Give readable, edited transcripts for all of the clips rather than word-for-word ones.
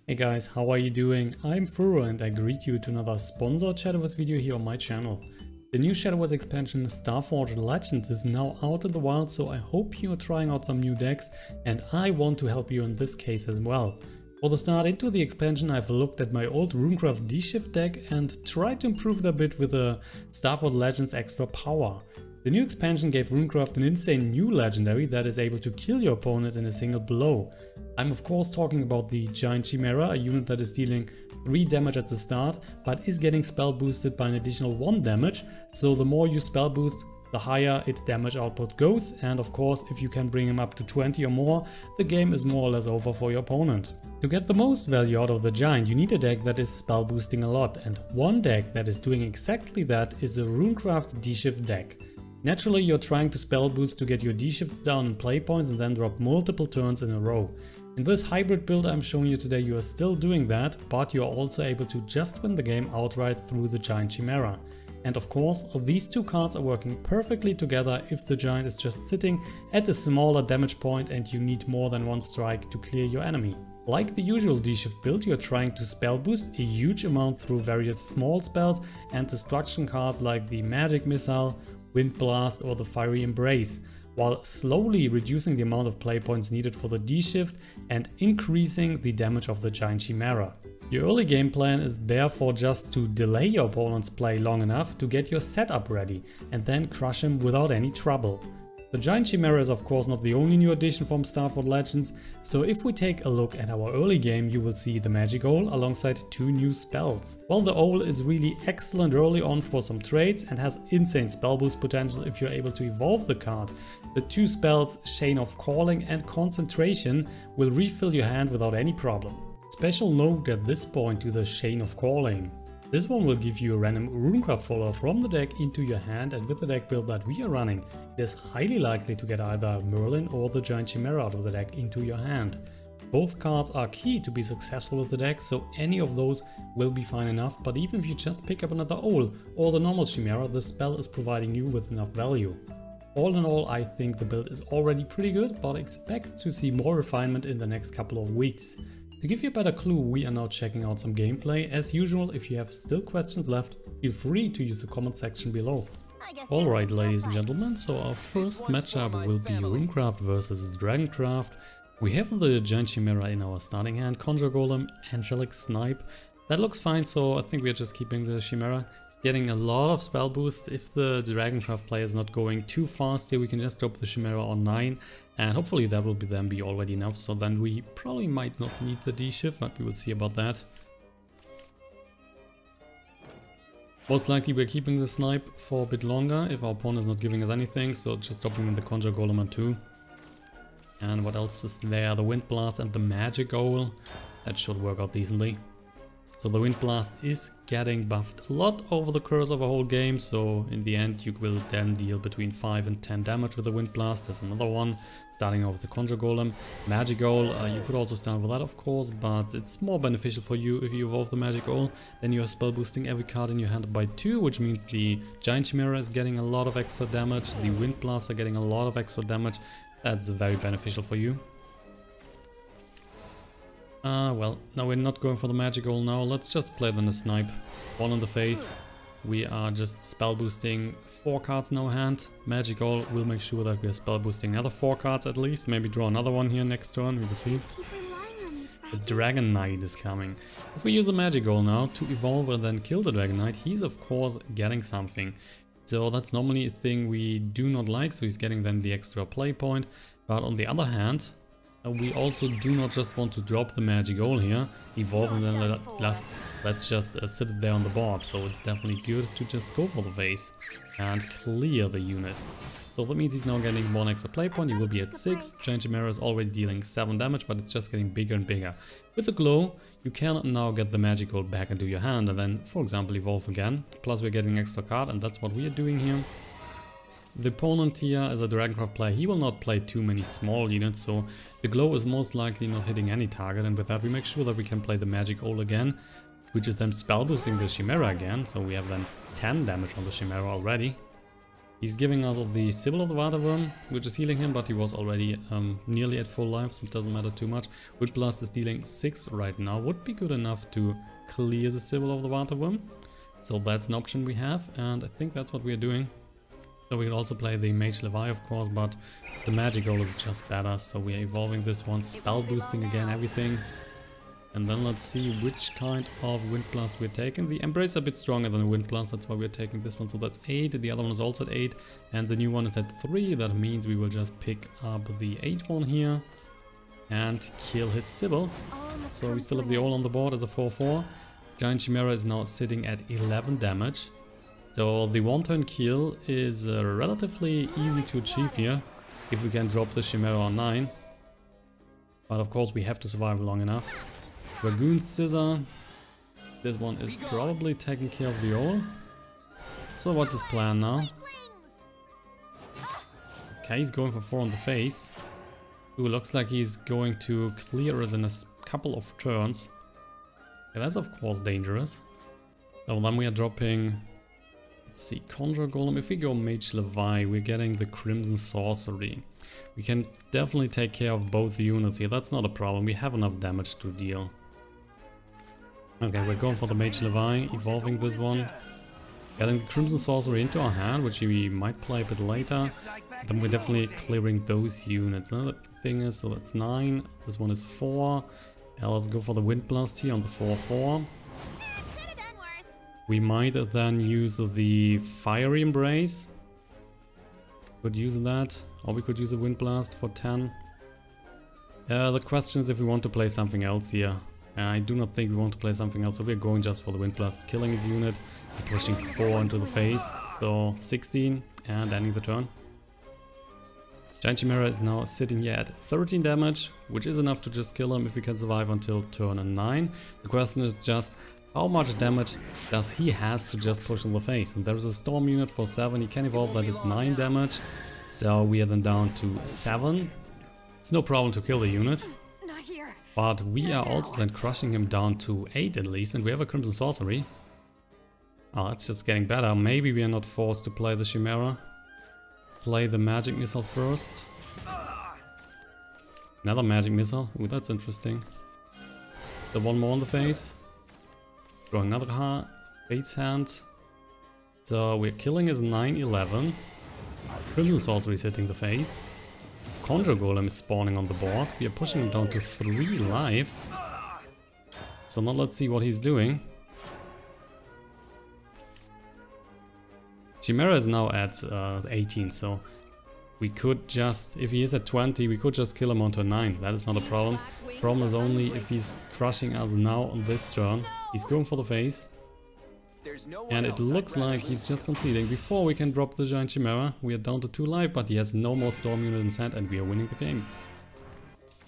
Hey guys, how are you doing? I'm Furo and I greet you to another sponsored Shadowverse video here on my channel. The new Shadowverse expansion STARFORGED Legends is now out in the wild, so I hope you are trying out some new decks and I want to help you in this case as well. For the start into the expansion, I've looked at my old Runecraft D-Shift deck and tried to improve it a bit with a STARFORGED Legends extra power. The new expansion gave Runecraft an insane new legendary that is able to kill your opponent in a single blow. I'm of course talking about the Giant Chimera, a unit that is dealing 3 damage at the start, but is getting spell boosted by an additional 1 damage, so the more you spell boost, the higher its damage output goes, and of course if you can bring him up to 20 or more, the game is more or less over for your opponent. To get the most value out of the Giant, you need a deck that is spell boosting a lot, and one deck that is doing exactly that is a Runecraft D-Shift deck. Naturally, you're trying to spell boost to get your D-shifts down in play points and then drop multiple turns in a row. In this hybrid build I'm showing you today, you are still doing that, but you are also able to just win the game outright through the Giant Chimera. And of course, these two cards are working perfectly together if the Giant is just sitting at a smaller damage point and you need more than one strike to clear your enemy. Like the usual D-Shift build, you are trying to spell boost a huge amount through various small spells and destruction cards like the Magic Missile, Wind Blast or the Fiery Embrace, while slowly reducing the amount of play points needed for the D-Shift and increasing the damage of the Giant Chimera. Your early game plan is therefore just to delay your opponent's play long enough to get your setup ready and then crush him without any trouble. The Giant Chimera is of course not the only new addition from STARFORGED Legends, so if we take a look at our early game, you will see the Magic Owl alongside 2 new spells. While the Owl is really excellent early on for some trades and has insane spell boost potential if you're able to evolve the card, the 2 spells Chain of Calling and Concentration will refill your hand without any problem. Special note at this point to the Chain of Calling. This one will give you a random Runecraft follower from the deck into your hand, and with the deck build that we are running, it is highly likely to get either Merlin or the Giant Chimera out of the deck into your hand. Both cards are key to be successful with the deck, so any of those will be fine enough, but even if you just pick up another Owl or the normal Chimera, the spell is providing you with enough value. All in all, I think the build is already pretty good, but expect to see more refinement in the next couple of weeks. To give you a better clue, we are now checking out some gameplay. As usual, if you have still questions left, feel free to use the comment section below. Alright ladies and gentlemen, so our first matchup will be Runecraft versus Dragoncraft. We have the Giant Chimera in our starting hand, Conjure Golem, Angelic Snipe. That looks fine, so I think we are just keeping the Chimera. It's getting a lot of spell boost. If the Dragoncraft player is not going too fast here, we can just drop the Chimera on 9. And hopefully that will then be already enough, so then we probably might not need the D-Shift, but we will see about that. Most likely we're keeping the Snipe for a bit longer if our opponent is not giving us anything, so just dropping in the Conjure Golem on 2. And what else is there? The Wind Blast and the Magic Owl. That should work out decently. So the Wind Blast is getting buffed a lot over the course of a whole game, so in the end you will then deal between 5 and 10 damage with the Wind Blast. There's another one, starting off with the Conjure Golem. Magic Owl, you could also start with that of course, but it's more beneficial for you if you evolve the Magic Owl. Then you are spell boosting every card in your hand by 2, which means the Giant Chimera is getting a lot of extra damage, the Wind Blasts are getting a lot of extra damage. That's very beneficial for you. Well, now we're not going for the Magic Owl now, let's just play then the Snipe. 1 on the face. We are just spell boosting 4 cards in our hand. Magic Owl will make sure that we are spell boosting another 4 cards at least. Maybe draw another one here next turn, we will see. The Dragon Knight is coming. If we use the Magic Owl now to evolve and then kill the Dragon Knight, he's of course getting something. So that's normally a thing we do not like, so he's getting then the extra play point. But on the other hand, we also do not just want to drop the Magic Owl here, evolve and then let's just sit it there on the board. So it's definitely good to just go for the face and clear the unit. So that means he's now getting 1 extra play point, he will be at 6. Giant Chimera is already dealing 7 damage, but it's just getting bigger and bigger. With the Glow, you can now get the Magic Owl back into your hand and then, for example, evolve again. Plus we're getting an extra card, and that's what we are doing here. The opponent here, as a Dragoncraft player, he will not play too many small units, so the Glow is most likely not hitting any target, and with that we make sure that we can play the Magic Owl again, which is then spell boosting the Chimera again, so we have then 10 damage on the Chimera already. He's giving us the Symbol of the Waterworm, which is healing him, but he was already nearly at full life, so it doesn't matter too much. Wind Blast is dealing 6 right now, would be good enough to clear the Symbol of the Waterworm. So that's an option we have, and I think that's what we're doing. So we can also play the Mage Levi, of course, but the Magic Goal is just better, so we are evolving this one, spell boosting again, everything. And then let's see which kind of Wind Blast we're taking. The Embrace is a bit stronger than the Wind Blast, that's why we're taking this one. So that's 8, the other one is also at 8, and the new one is at 3. That means we will just pick up the 8 one here and kill his Sybil. So we still have the all on the board as a 4-4. Giant Chimera is now sitting at 11 damage. So the one-turn kill is relatively easy to achieve here if we can drop the Chimera on 9. But of course we have to survive long enough. Dragoon Scissor. This one is probably taking care of the all. So what's his plan now? Okay, he's going for 4 on the face. Ooh, looks like he's going to clear us in a couple of turns. Yeah, that's of course dangerous. So then we are dropping, let's see, Conjure Golem. If we go Mage Levi, we're getting the Crimson Sorcery. We can definitely take care of both units here, that's not a problem. We have enough damage to deal. Okay, we're going for the Mage Levi, evolving this one. Getting the Crimson Sorcery into our hand, which we might play a bit later. Then we're definitely clearing those units. Now, the thing is, so that's 9, this one is 4. Yeah, let's go for the Wind Blast here on the 4-4. We might then use the Fiery Embrace. Could use that, or we could use a Wind Blast for 10. The question is if we want to play something else here. I do not think we want to play something else, so we're going just for the Wind Blast, killing his unit, and pushing 4 into the face, so 16, and ending the turn. Giant Chimera is now sitting here at 13 damage, which is enough to just kill him if we can survive until turn 9. The question is just how much damage does he has to just push in the face, and there's a Storm unit for 7, he can evolve, that is 9 damage, so we are then down to 7. It's no problem to kill the unit. But we are also then crushing him down to 8 at least, and we have a Crimson Sorcery. Oh, it's just getting better. Maybe we are not forced to play the Chimera. Play the Magic Missile first. Another Magic Missile. Ooh, that's interesting. The one more on the face. Drawing another Fate's Hand. So we're killing his 9-11. Crimson Sorcery is hitting the face. Conjure Golem is spawning on the board. We are pushing him down to 3 life. So now let's see what he's doing. Chimera is now at 18, so we could just, if he is at 20, we could just kill him onto 9. That is not a problem. Problem is only if he's crushing us now on this turn. He's going for the face. And it looks like he's just conceding. Before we can drop the Giant Chimera, we are down to 2 life, but he has no more Storm unit in his hand and we are winning the game.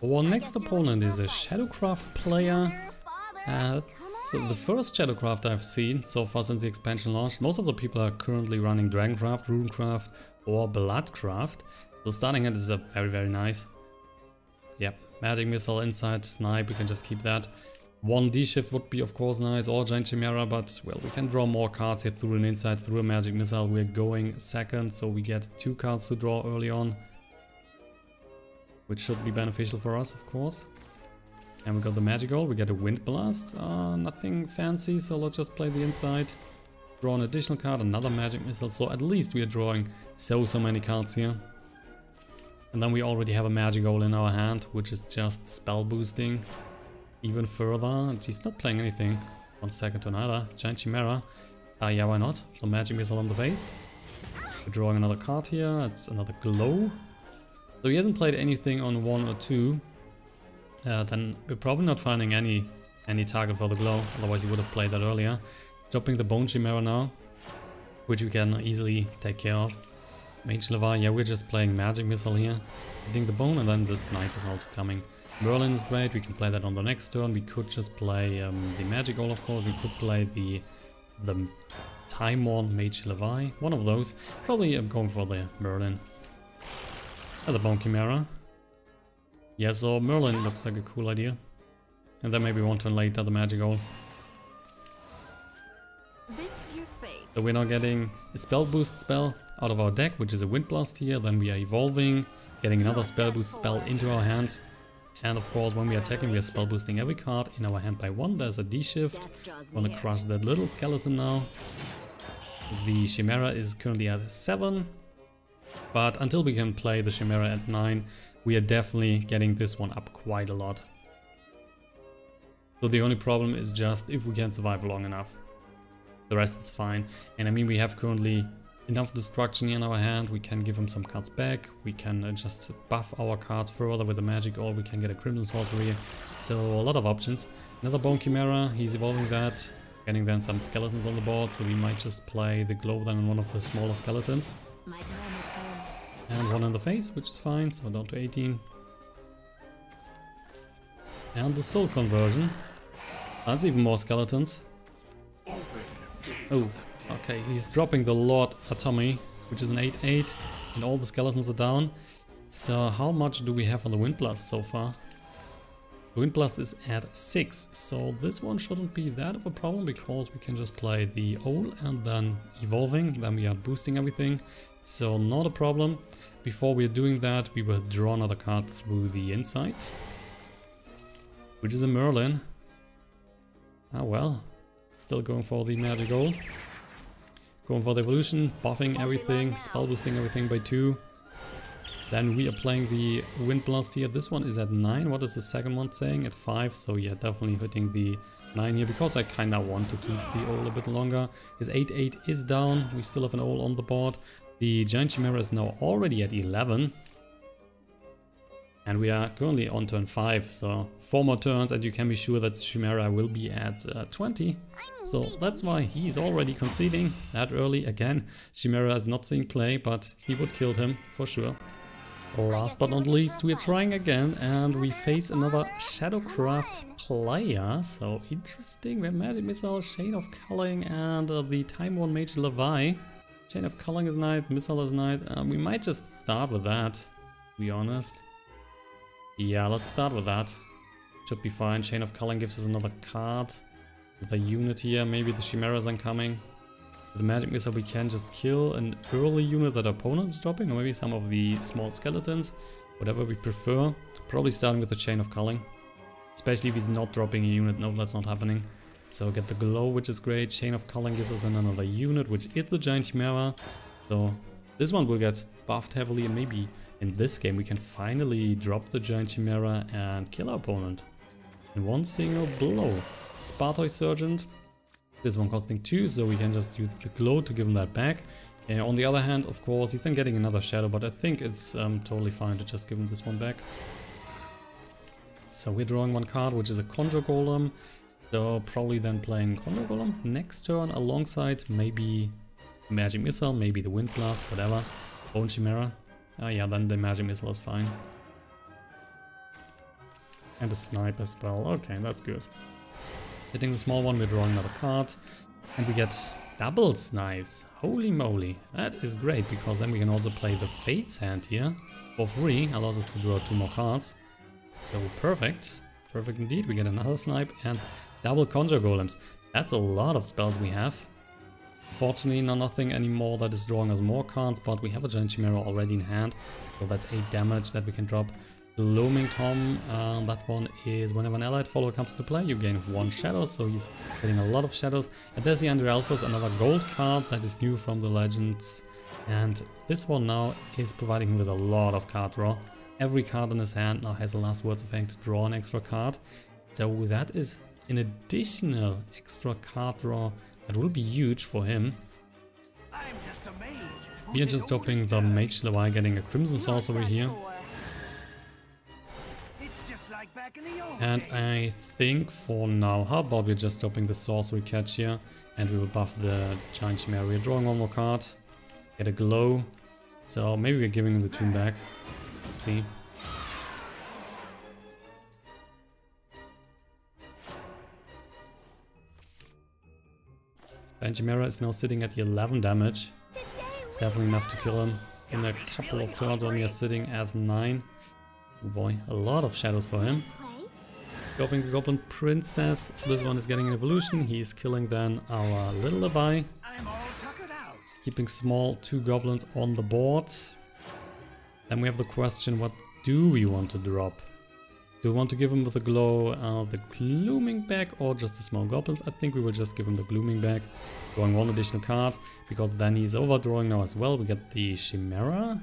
Our next opponent is a Shadowcraft player. It's the first Shadowcraft I've seen so far since the expansion launched. Most of the people are currently running Dragoncraft, Runecraft or Bloodcraft. The starting hand is very, very nice. Yep, Magic Missile, Inside, Snipe, we can just keep that. 1 D-Shift would be of course nice, or Giant Chimera, but well, we can draw more cards here through an Insight, through a Magic Missile. We're going second, so we get 2 cards to draw early on, which should be beneficial for us, of course. And we got the Magical, we get a Wind Blast, nothing fancy, so let's just play the Insight. Draw an additional card, another Magic Missile, so at least we are drawing so many cards here. And then we already have a Magical in our hand, which is just spell boosting even further. She's not playing anything. 1 second to another. Giant Chimera. Yeah, why not? So Magic Missile on the face. We're drawing another card here. It's another Glow. So he hasn't played anything on 1 or 2. Then we're probably not finding any target for the Glow. Otherwise he would have played that earlier. He's dropping the Bone Chimera now, which we can easily take care of. Mage Levi, yeah, we're just playing Magic Missile here. Hitting the Bone, and then the Snipe is also coming. Merlin is great, we can play that on the next turn. We could just play the Magic Goal, of course. We could play the Timeworn Mage Levi. One of those. Probably I'm going for the Merlin. The Bone Chimera. Yeah, so Merlin looks like a cool idea. And then maybe 1 turn later the Magic Goal. So we're now getting a spell boost spell. out of our deck, which is a Wind Blast here. Then we are evolving, getting another spell boost spell into our hand. And of course, when we are attacking, we are spell boosting every card in our hand by 1. There's a D-shift. Wanna crush that little skeleton now. The Chimera is currently at 7. But until we can play the Chimera at 9, we are definitely getting this one up quite a lot. So the only problem is just if we can survive long enough. The rest is fine. And I mean, we have currently enough destruction in our hand. We can give him some cards back. We can just buff our cards further with the magic, or we can get a Crimson Sorcery. So a lot of options. Another Bone Chimera, he's evolving that. Getting then some skeletons on the board, so we might just play the Glow then on one of the smaller skeletons. And one in the face, which is fine, so down to 18. And the Soul Conversion. That's even more skeletons. Oh, okay, he's dropping the Lord Atomy, which is an 8/8, and all the skeletons are down. So how much do we have on the Wind Blast so far? The Wind Blast is at 6, so this one shouldn't be that of a problem, because we can just play the Owl and then evolving, then we are boosting everything. So not a problem. Before we are doing that, we will draw another card through the inside, which is a Merlin. Ah well, still going for the magic goal. Going for the evolution, buffing everything, spell boosting everything by 2. Then we are playing the Wind Blast here. This one is at 9. What is the second one saying? At 5. So yeah, definitely hitting the 9 here, because I kinda want to keep the Owl a bit longer. His 8/8 is down. We still have an Owl on the board. The Giant Chimera is now already at 11. And we are currently on turn 5, so 4 more turns and you can be sure that Chimera will be at 20. So that's why he's already conceding that early. Again, Chimera is not seeing play, but he would kill him for sure. Last but not least, we are trying again and we face another Shadowcraft player. So interesting, we have Magic Missile, Chain of Culling and the Timeworn Mage Levi. Chain of Culling is nice, Missile is nice. We might just start with that, to be honest. Yeah, let's start with that. Should be fine. Chain of Culling gives us another card. With a unit here, maybe the Chimeras are coming. With the Magic Missile we can just kill an early unit that our opponent is dropping, or maybe some of the small skeletons. Whatever we prefer. Probably starting with the Chain of Culling. Especially if he's not dropping a unit. No, that's not happening. So get the Glow, which is great. Chain of Culling gives us another unit, which is the Giant Chimera. So this one will get buffed heavily, and maybe in this game we can finally drop the Giant Chimera and kill our opponent in one single blow. Spartoy Sergeant, this one costing 2, so we can just use the Glow to give him that back. On the other hand, of course, he's then getting another Shadow, but I think it's totally fine to just give him this one back. So we're drawing one card, which is a Conjure Golem. So probably then playing Conjure Golem next turn alongside maybe Magic Missile, maybe the Wind Blast, whatever. Bone Chimera. Oh yeah, then the Magic Missile is fine. And a Snipe as well. Okay, that's good. Hitting the small one, we're drawing another card. And we get double Snipes. Holy moly. That is great, because then we can also play the Fate's Hand here for free. Allows us to draw 2 more cards. So perfect. Perfect indeed. We get another Snipe and double Conjure Golems. That's a lot of spells we have. Fortunately, nothing anymore that is drawing us more cards, but we have a Giant Chimera already in hand, so that's 8 damage that we can drop. Looming Tom, that one is whenever an allied follower comes into play, you gain 1 shadow, so he's getting a lot of shadows. And there's the Andralphus, another gold card that is new from the Legends. And this one now is providing him with a lot of card draw. Every card in his hand now has a last words effect to draw an extra card. So that is an additional extra card draw that will be huge for him. We are just dropping the Mage Levi, getting a Crimson Sorcery here. And I think for now, how about we're just dropping the Sorcery Cache here, and we will buff the Giant Chimera. We're drawing one more card, get a Glow, so maybe we're giving him the tune back. Let's see. Giant Chimera is now sitting at the 11 damage. It's definitely enough to kill him in a couple of turns when we are sitting at 9. Oh boy, a lot of shadows for him. Dropping the Goblin Princess. This one is getting an evolution. He is killing then our little Levi. Keeping small 2 goblins on the board. Then we have the question, what do we want to drop? Do we want to give him with the glow the glooming bag or just the small goblins? I think we will just give him the glooming bag, drawing 1 additional card, because then he's overdrawing now as well. We get the Chimera.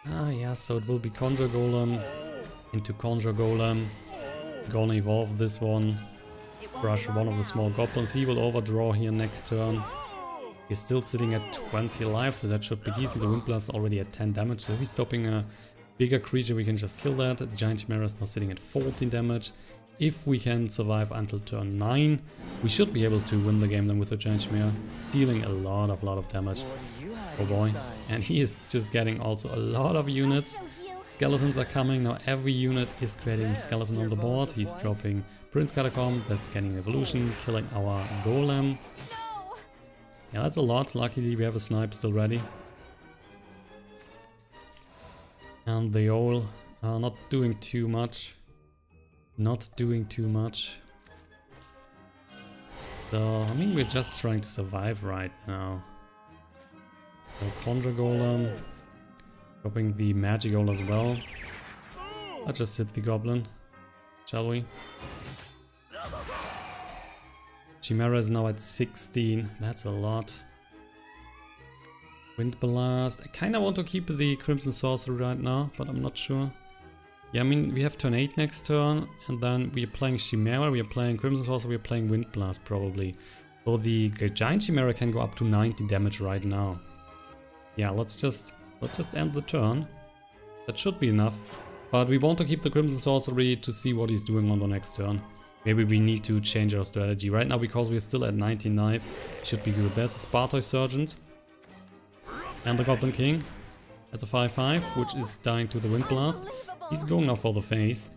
Ah yeah, so it will be Conjure Golem into Conjure Golem. Gonna evolve this one, brush one of the small goblins. He will overdraw here next turn. He's still sitting at 20 life, so that should be decent. The Wind Blast is already at 10 damage, so if he's stopping a bigger creature, we can just kill that. The Giant Chimera is now sitting at 14 damage. If we can survive until turn 9, we should be able to win the game then with the Giant Chimera, stealing a lot of damage. Oh boy. And he is just getting also a lot of units. Skeletons are coming. Now every unit is creating a skeleton on the board. He's dropping Prince Catacomb, that's getting evolution, killing our Golem. Yeah, that's a lot. Luckily we have a snipe still ready. And the owl are not doing too much. Not doing too much. So, I mean, we're just trying to survive right now. So, Conjure Golem. Dropping the Magic Owl as well. Let's just hit the Goblin. Shall we? Chimera is now at 16. That's a lot. Wind Blast. I kind of want to keep the Crimson Sorcery right now, but I'm not sure. Yeah, I mean, we have turn 8 next turn, and then we are playing Chimera, we are playing Crimson Sorcery, we are playing Wind Blast probably. So the Giant Chimera can go up to 90 damage right now. Yeah, let's just end the turn. That should be enough. But we want to keep the Crimson Sorcery to see what he's doing on the next turn. Maybe we need to change our strategy. Right now, because we're still at 99, should be good. There's a Spartoy Sergeant. And the Goblin King. That's a 5-5, which is dying to the Wind Blast. He's going now for the face.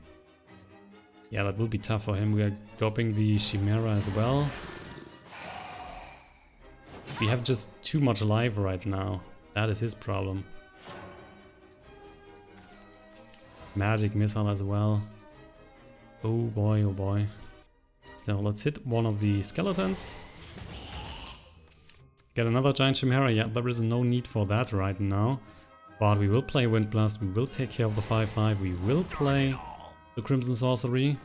Yeah, that will be tough for him. We are dropping the Chimera as well. We have just too much life right now. That is his problem. Magic Missile as well. Oh boy, oh boy. So let's hit one of the skeletons. Get another Giant Chimera. Yeah, there is no need for that right now. But we will play Wind Blast, we will take care of the 5-5, we will play the Crimson Sorcery.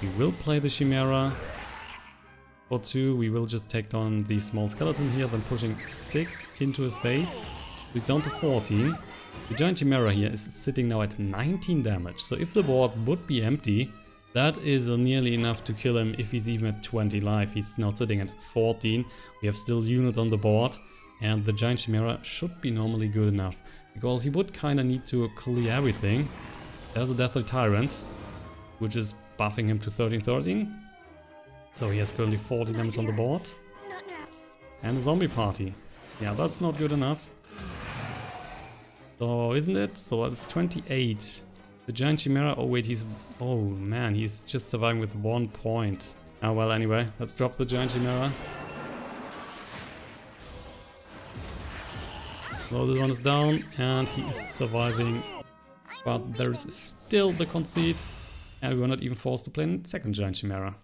We will play the Chimera. For 2, we will just take down the small skeleton here, then pushing 6 into his face. He's down to 14. The Giant Chimera here is sitting now at 19 damage. So if the board would be empty, that is nearly enough to kill him if he's even at 20 life. He's now sitting at 14. We have still units on the board. And the Giant Chimera should be normally good enough. Because he would kind of need to clear everything. There's a Deathly Tyrant, which is buffing him to 13-13. So he has currently 40 damage on the board. And a Zombie Party. Yeah, that's not good enough. So, isn't it? So it's 28. The Giant Chimera, oh wait, oh man, he's just surviving with 1 point. Ah well, anyway, let's drop the Giant Chimera. So this one is down and he is surviving, but there is still the conceit and we were not even forced to play a second Giant Chimera.